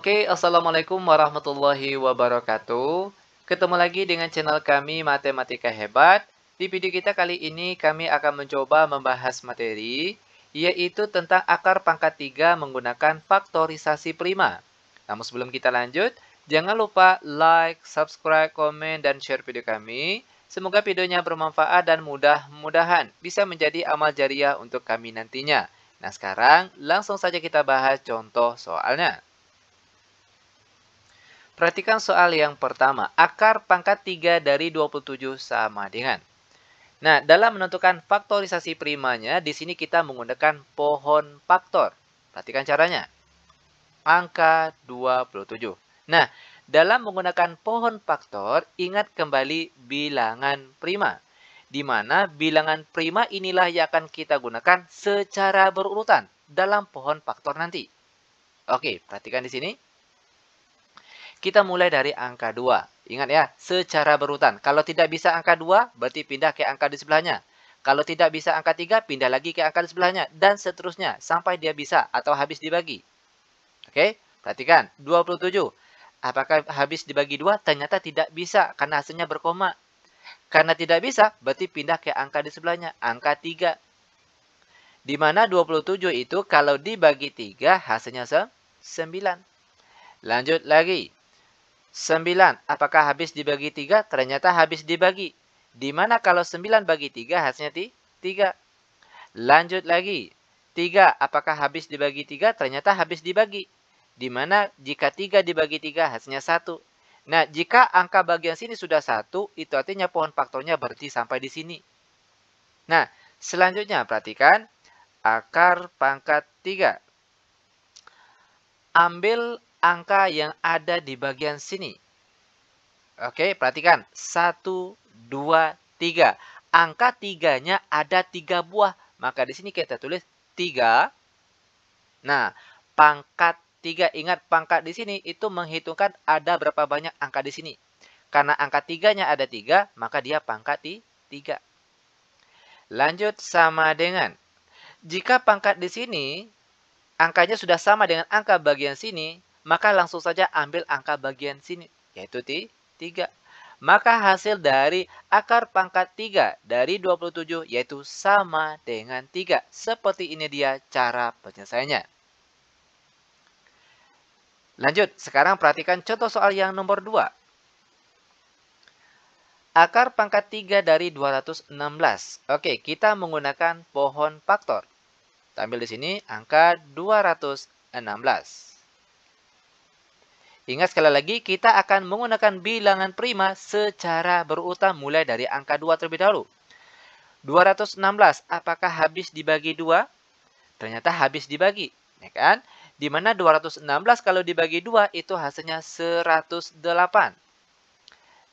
Oke, Assalamualaikum warahmatullahi wabarakatuh. Ketemu lagi dengan channel kami Matematika Hebat. Di video kita kali ini kami akan mencoba membahas materi, yaitu tentang akar pangkat 3 menggunakan faktorisasi prima. Namun sebelum kita lanjut, jangan lupa like, subscribe, komen, dan share video kami. Semoga videonya bermanfaat dan mudah-mudahan bisa menjadi amal jariah untuk kami nantinya. Nah sekarang langsung saja kita bahas contoh soalnya. Perhatikan soal yang pertama. Akar pangkat 3 dari 27 sama dengan. Nah, dalam menentukan faktorisasi primanya, di sini kita menggunakan pohon faktor. Perhatikan caranya. Angka 27. Nah, dalam menggunakan pohon faktor, ingat kembali bilangan prima. Di mana bilangan prima inilah yang akan kita gunakan secara berurutan dalam pohon faktor nanti. Oke, perhatikan di sini. Kita mulai dari angka 2. Ingat ya, secara berurutan. Kalau tidak bisa angka 2, berarti pindah ke angka di sebelahnya. Kalau tidak bisa angka 3, pindah lagi ke angka di sebelahnya. Dan seterusnya, sampai dia bisa atau habis dibagi. Oke, perhatikan. 27. Apakah habis dibagi 2? Ternyata tidak bisa, karena hasilnya berkoma. Karena tidak bisa, berarti pindah ke angka di sebelahnya. Angka 3. Di mana 27 itu kalau dibagi 3, hasilnya 9. Lanjut lagi. 9. Apakah habis dibagi 3? Ternyata habis dibagi. Di mana kalau 9 bagi 3 hasilnya 3. Lanjut lagi. 3. Apakah habis dibagi 3? Ternyata habis dibagi. Di mana jika 3 dibagi 3 hasilnya 1. Nah, jika angka bagian sini sudah 1, itu artinya pohon faktornya berhenti sampai di sini. Nah, selanjutnya perhatikan akar pangkat 3. Ambil angka yang ada di bagian sini. Oke, perhatikan. 1, 2, 3. Angka 3-nya ada 3 buah. Maka di sini kita tulis 3. Nah, pangkat 3. Ingat, pangkat di sini itu menghitungkan ada berapa banyak angka di sini. Karena angka 3-nya ada 3, maka dia pangkat 3. Lanjut sama dengan. Jika pangkat di sini, angkanya sudah sama dengan angka bagian sini, maka langsung saja ambil angka bagian sini, yaitu 3. Maka hasil dari akar pangkat 3 dari 27 yaitu sama dengan 3. Seperti ini dia cara penyelesaiannya. Lanjut, sekarang perhatikan contoh soal yang nomor 2. Akar pangkat 3 dari 216. Oke, kita menggunakan pohon faktor. Ambil di sini angka 216. Ingat sekali lagi, kita akan menggunakan bilangan prima secara berurutan mulai dari angka 2 terlebih dahulu. 216, apakah habis dibagi 2? Ternyata habis dibagi, ya kan? Di mana 216 kalau dibagi 2 itu hasilnya 108.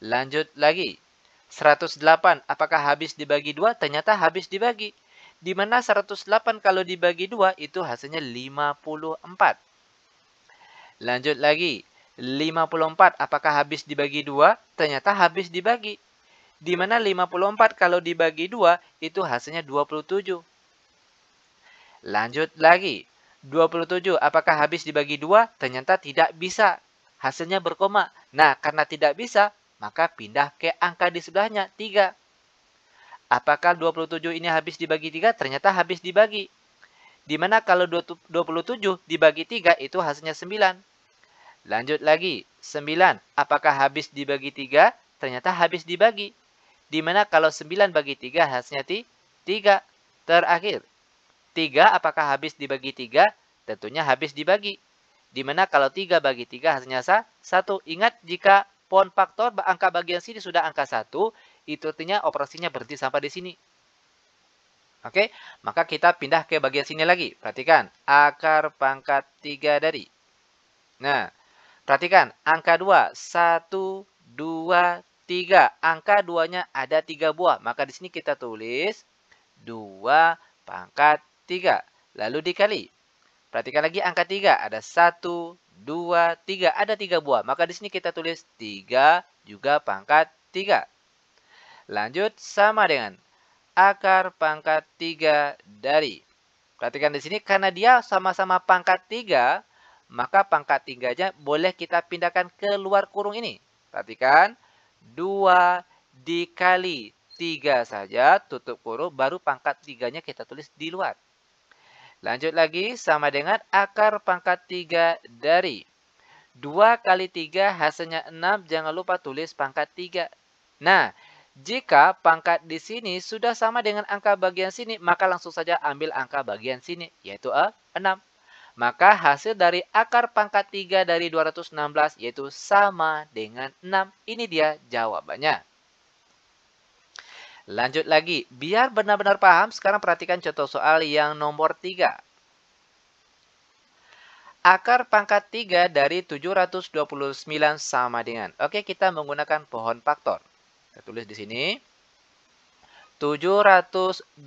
Lanjut lagi. 108, apakah habis dibagi 2? Ternyata habis dibagi. Di mana 108 kalau dibagi 2 itu hasilnya 54. Lanjut lagi. 54, apakah habis dibagi 2? Ternyata habis dibagi. Di mana 54 kalau dibagi 2 itu hasilnya 27. Lanjut lagi. 27, apakah habis dibagi 2? Ternyata tidak bisa. Hasilnya berkoma. Nah, karena tidak bisa, maka pindah ke angka di sebelahnya, 3. Apakah 27 ini habis dibagi 3? Ternyata habis dibagi. Di mana kalau 27 dibagi 3 itu hasilnya 9. Lanjut lagi. 9. Apakah habis dibagi 3? Ternyata habis dibagi. Di mana kalau 9 bagi 3 hasilnya 3. Terakhir. 3 apakah habis dibagi 3? Tentunya habis dibagi. Di mana kalau 3 bagi 3 hasilnya 1. Ingat, jika pohon faktor angka bagian sini sudah angka 1, itu artinya operasinya berhenti sampai di sini. Oke, maka kita pindah ke bagian sini lagi. Perhatikan, akar pangkat 3 dari. Nah, perhatikan, angka 2. 1, 2, 3. Angka 2-nya ada 3 buah. Maka di sini kita tulis 2 pangkat 3. Lalu dikali. Perhatikan lagi angka 3. Ada 1, 2, 3. Ada 3 buah. Maka di sini kita tulis 3 juga pangkat 3. Lanjut sama dengan akar pangkat 3 dari. Perhatikan di sini karena dia sama-sama pangkat 3, maka pangkat 3-nya boleh kita pindahkan ke luar kurung ini. Perhatikan, 2 dikali 3 saja, tutup kurung, baru pangkat 3-nya kita tulis di luar. Lanjut lagi, sama dengan akar pangkat 3 dari 2 kali 3 hasilnya 6, jangan lupa tulis pangkat 3. Nah, jika pangkat di sini sudah sama dengan angka bagian sini, maka langsung saja ambil angka bagian sini, yaitu 6. Maka hasil dari akar pangkat 3 dari 216 yaitu sama dengan 6. Ini dia jawabannya. Lanjut lagi, biar benar-benar paham, sekarang perhatikan contoh soal yang nomor 3. Akar pangkat 3 dari 729 sama dengan. Oke, kita menggunakan pohon faktor. Kita tulis di sini. 729.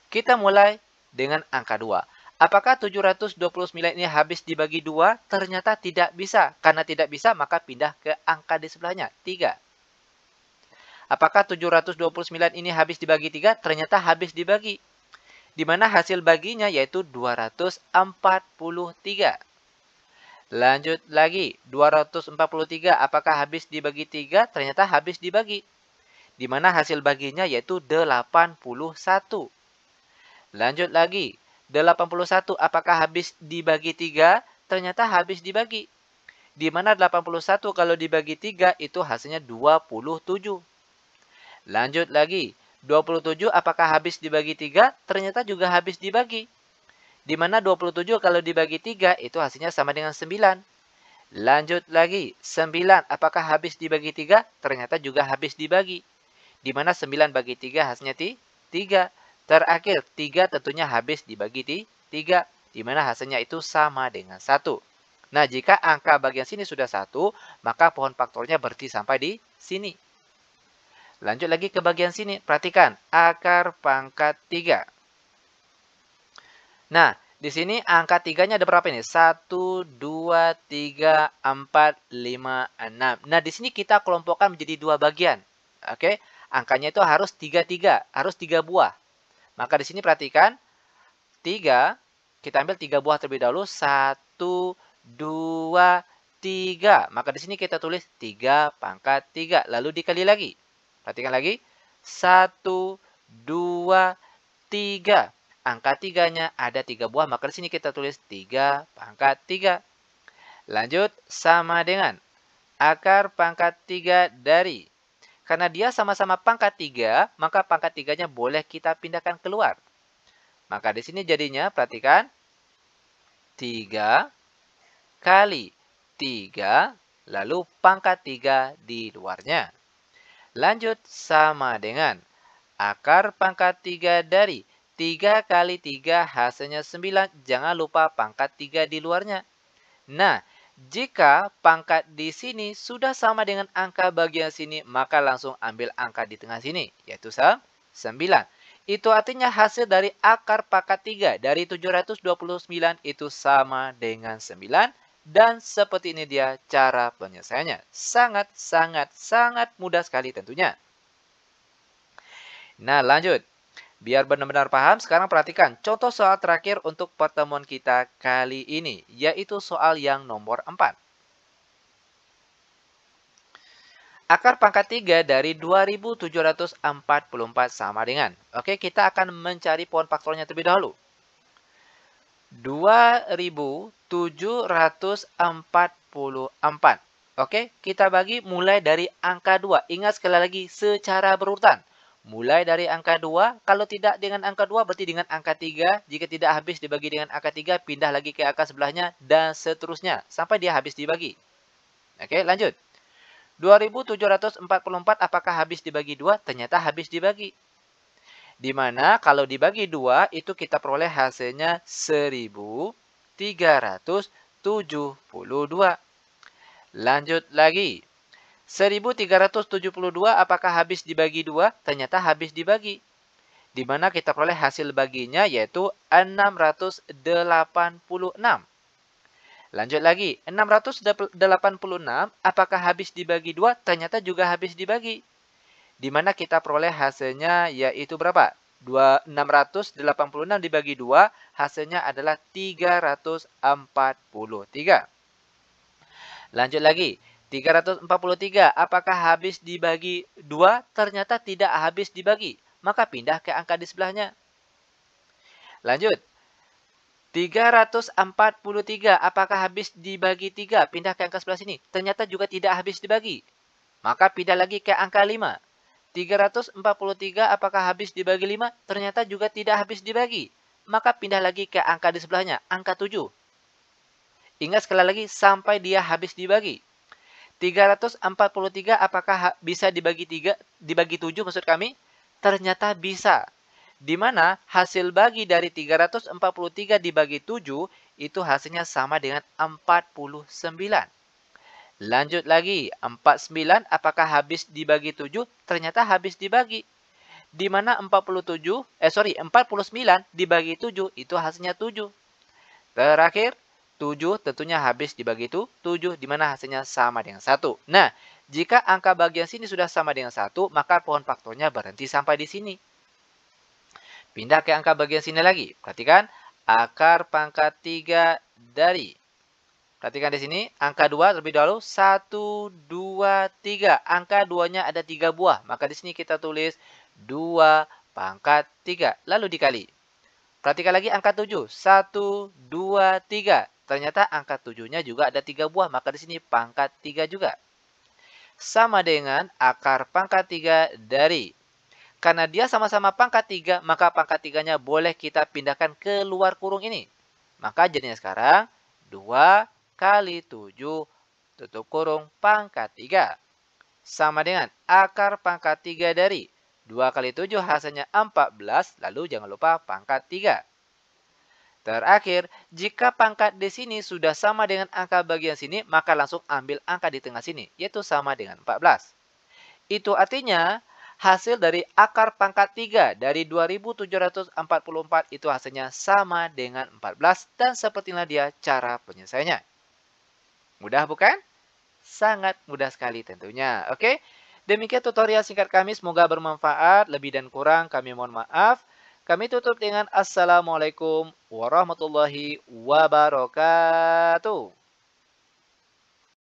Kita mulai dengan angka 2. Apakah 729 ini habis dibagi 2? Ternyata tidak bisa. Karena tidak bisa, maka pindah ke angka di sebelahnya, 3. Apakah 729 ini habis dibagi 3? Ternyata habis dibagi. Di mana hasil baginya yaitu 243. Lanjut lagi, 243 apakah habis dibagi 3? Ternyata habis dibagi. Di mana hasil baginya yaitu 81. Lanjut lagi, 81 apakah habis dibagi 3? Ternyata habis dibagi. Di mana 81 kalau dibagi 3 itu hasilnya 27. Lanjut lagi, 27 apakah habis dibagi 3? Ternyata juga habis dibagi. Di mana 27 kalau dibagi 3 itu hasilnya sama dengan 9. Lanjut lagi, 9 apakah habis dibagi 3? Ternyata juga habis dibagi. Di mana 9 bagi 3 hasilnya 3. Terakhir, 3 tentunya habis dibagi 3. Di mana hasilnya itu sama dengan 1. Nah, jika angka bagian sini sudah 1, maka pohon faktornya berhenti sampai di sini. Lanjut lagi ke bagian sini. Perhatikan, akar pangkat 3. Nah, di sini angka 3-nya ada berapa ini? 1, 2, 3, 4, 5, 6. Nah, di sini kita kelompokkan menjadi 2 bagian. Oke, angkanya itu harus 3, harus 3 buah. Maka di sini perhatikan, 3, kita ambil 3 buah terlebih dahulu. 1, 2, 3. Maka di sini kita tulis 3 pangkat 3. Lalu dikali lagi. Perhatikan lagi. 1, 2, 3. Angka 3-nya ada 3 buah. Maka di sini kita tulis 3 pangkat 3. Lanjut sama dengan akar pangkat 3 dari. Karena dia sama-sama pangkat 3, maka pangkat 3-nya boleh kita pindahkan keluar. Maka di sini jadinya, perhatikan. 3 kali 3, lalu pangkat 3 di luarnya. Lanjut sama dengan akar pangkat 3 dari 3 kali 3 hasilnya 9. Jangan lupa pangkat 3 di luarnya. Nah, jika pangkat di sini sudah sama dengan angka bagian sini, maka langsung ambil angka di tengah sini, yaitu 9. Itu artinya hasil dari akar pangkat 3 dari 729 itu sama dengan 9. Dan seperti ini dia cara penyelesaiannya. Sangat mudah sekali tentunya. Nah, lanjut. Biar benar-benar paham, sekarang perhatikan contoh soal terakhir untuk pertemuan kita kali ini, yaitu soal yang nomor 4. Akar pangkat 3 dari 2744 sama dengan. Oke, kita akan mencari pohon faktornya terlebih dahulu. 2744. Oke, kita bagi mulai dari angka 2. Ingat sekali lagi secara berurutan. Mulai dari angka 2, kalau tidak dengan angka 2 berarti dengan angka 3. Jika tidak habis dibagi dengan angka 3, pindah lagi ke angka sebelahnya dan seterusnya sampai dia habis dibagi. Oke, lanjut. 2744 apakah habis dibagi 2? Ternyata habis dibagi. Di mana kalau dibagi 2 itu kita peroleh hasilnya 1372. Lanjut lagi. 1372 apakah habis dibagi 2? Ternyata habis dibagi. Di mana kita peroleh hasil baginya yaitu 686. Lanjut lagi. 686 apakah habis dibagi 2? Ternyata juga habis dibagi. Di mana kita peroleh hasilnya yaitu berapa? 686 dibagi 2, hasilnya adalah 343. Lanjut lagi. 343, apakah habis dibagi 2? Ternyata tidak habis dibagi. Maka pindah ke angka di sebelahnya. Lanjut. 343, apakah habis dibagi 3? Pindah ke angka sebelah sini. Ternyata juga tidak habis dibagi. Maka pindah lagi ke angka 5. 343, apakah habis dibagi 5? Ternyata juga tidak habis dibagi. Maka pindah lagi ke angka di sebelahnya, angka 7. Ingat sekali lagi, sampai dia habis dibagi. 343, apakah bisa dibagi 7 maksud kami? Ternyata bisa. Di mana hasil bagi dari 343 dibagi 7, itu hasilnya sama dengan 49. Lanjut lagi, 49 apakah habis dibagi 7? Ternyata habis dibagi. Di mana 49 dibagi 7 itu hasilnya 7. Terakhir, 7 tentunya habis dibagi 7 di mana hasilnya sama dengan 1. Nah, jika angka bagian sini sudah sama dengan 1, maka pohon faktornya berhenti sampai di sini. Pindah ke angka bagian sini lagi. Perhatikan, akar pangkat 3 dari. Perhatikan di sini, angka 2 terlebih dahulu. 1, 2, 3. Angka 2-nya ada 3 buah. Maka di sini kita tulis 2 pangkat 3. Lalu dikali. Perhatikan lagi angka 7. 1, 2, 3. Ternyata angka 7-nya juga ada 3 buah. Maka di sini pangkat 3 juga. Sama dengan akar pangkat 3 dari. Karena dia sama-sama pangkat 3, maka pangkat 3-nya boleh kita pindahkan ke luar kurung ini. Maka jadinya sekarang 2 kali 7 tutup kurung pangkat 3. Sama dengan akar pangkat 3 dari 2 kali 7 hasilnya 14, lalu jangan lupa pangkat 3. Terakhir, jika pangkat di sini sudah sama dengan angka bagian sini, maka langsung ambil angka di tengah sini, yaitu sama dengan 14. Itu artinya hasil dari akar pangkat 3 dari 2744 itu hasilnya sama dengan 14 dan seperti inilah dia cara penyelesaiannya. Mudah bukan? Sangat mudah sekali tentunya. Oke, demikian tutorial singkat kami. Semoga bermanfaat. Lebih dan kurang kami mohon maaf. Kami tutup dengan Assalamualaikum warahmatullahi wabarakatuh.